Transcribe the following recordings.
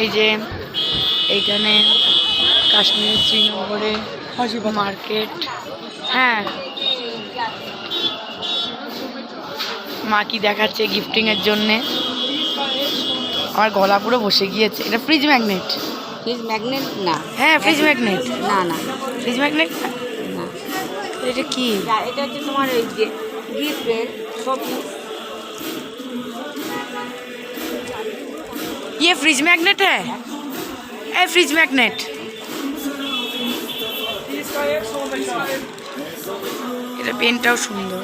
এই যে এইখানে কাশ্মীর শ্রীনগরে মার্কেট। হ্যাঁ, মা কি দেখাচ্ছে গিফটিং এর জন্যে। আমার গলা পুরো বসে গিয়েছে। এটা ফ্রিজ ম্যাগনেট। ফ্রিজ ম্যাগনেট না? হ্যাঁ, ফ্রিজ ম্যাগনেট। না না, ফ্রিজ ম্যাগনেট না। এটা কি? এটা হচ্ছে তোমার ওই যে গিফটের ছবি। ये फ्रिज मैग्नेट है? ए फ्रिज मैग्नेट। এটা পেনটাও সুন্দর।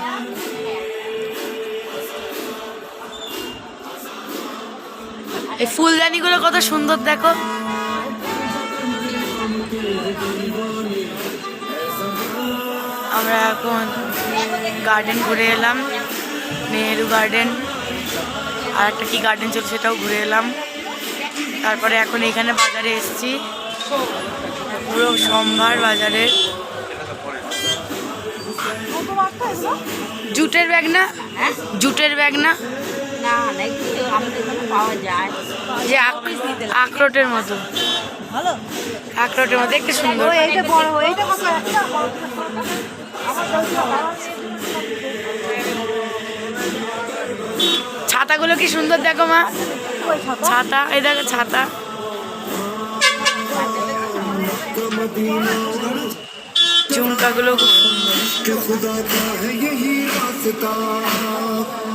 এই ফুলদানিগুলো কত সুন্দর দেখো। আমরা এখন গার্ডেন ঘুরে এলাম, নেহেরু গার্ডেন। আর একটা কি গার্ডেন চলছে সেটাও ঘুরে এলাম। তারপরে এখন এখানে বাজারে এসেছি, পুরো সম্ভার বাজারের। জুটের ব্যাগ না? জুটের ব্যাগ না? না না, একটু আমাদের এখানে পাওয়া যায়, যে আখরোটের মতো। ভালো আখরোটের মতো দেখতে সুন্দর। এইটা বড়, এইটা কত? ছাতাগুলো কি সুন্দর দেখো মা। ছাতা, এই দেখো ছাতা। ঝুমকাগুলো খুব সুন্দর।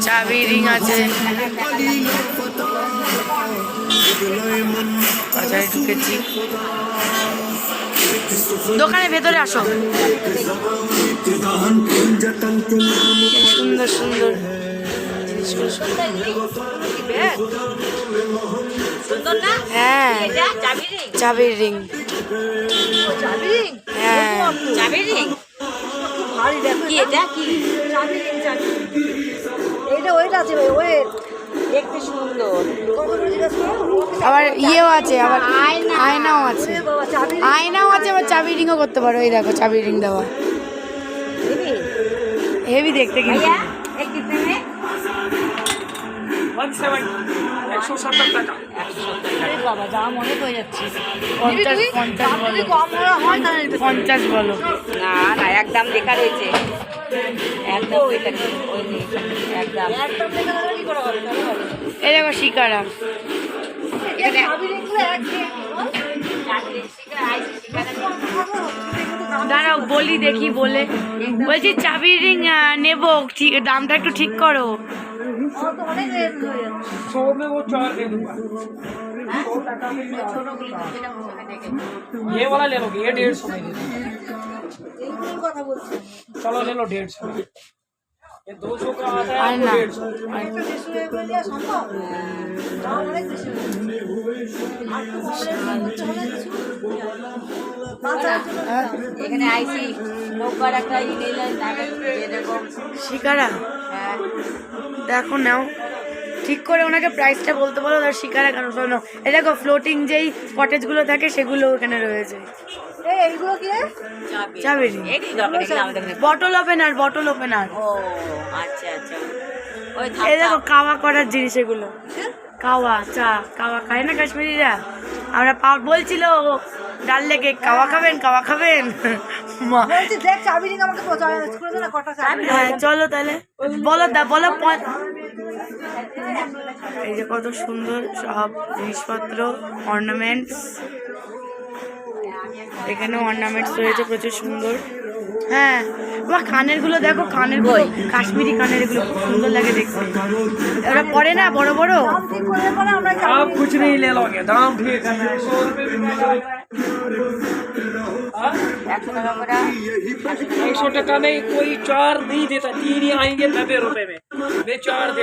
চাবি রিং আছে। বাজারে ঢুকেছি। দোকানের ভেতরে আসো। সুন্দর সুন্দর হ্যাঁ, চাবির রিং। হ্যাঁ, চাবির রিং। কি এটা? কি এইটা? ওইটা আছে ওই দেখতে সুন্দর। আবার ইয়েও আছে, আবার আয়নাও আছে। আয়নাও আছে, আবার চাবি রিংও করতে পারো। এই দেখো চাবি রিং দেওয়া, হেভি দেখতে। কিন্তু বাবা যা মনে হয়ে যাচ্ছে। 50 বলো। না না, একদম লেখা রয়েছে, একদম লেখা একদম এই দেখো শিকারা। দাঁড়াও বলি, দেখি বলে। বলছি চাবি রিং নেবো, দামটা একটু ঠিক করো। ये वाला ले लोगे, ये 150 में दे दो। चलो ले लो 150। ये 200 का आता है আর आपको না, 150। এখানে আইসি নৌকার একটা শিকারা হ্যাঁ দেখো নাও, ঠিক করে ওনাকে প্রাইসটা বলতে বলো। আর শিকারা কেন শোনো, এই দেখো ফ্লোটিং যেই কটেজগুলো থাকে সেগুলো ওখানে রয়েছে। এইগুলো কি? চাবি ring, bottle opener, bottle opener. ও আচ্ছা আচ্ছা, ওই এই দেখো কাওয়া করার জিনিস এগুলো। কাওয়া চা, কাওয়া খায় না কাশ্মীরিরা। আমরা বলছিল ডাল লেগে কাওয়া খাবেন, কাওয়া খাবেন। হ্যাঁ চলো তাহলে বলো, বলো। এই যে কত সুন্দর সব জিনিসপত্র, অর্নামেন্টস। এখানে অর্নামেন্টস রয়েছে প্রচুর সুন্দর। হ্যাঁ, তোমার কানের গুলো দেখো, কানের গুলো কাশ্মীরি কানের, এগুলো খুব সুন্দর লাগে দেখতে। ওরা পরে না বড় বড়। आप कुछ नहीं ले लोगे, दाम ठीक है। 100 रुपये भी मिल जाएगा। 100 टका नहीं, कोई 4 नहीं देता। 3 ही आएंगे 90 रुपए में। मैं 4 दे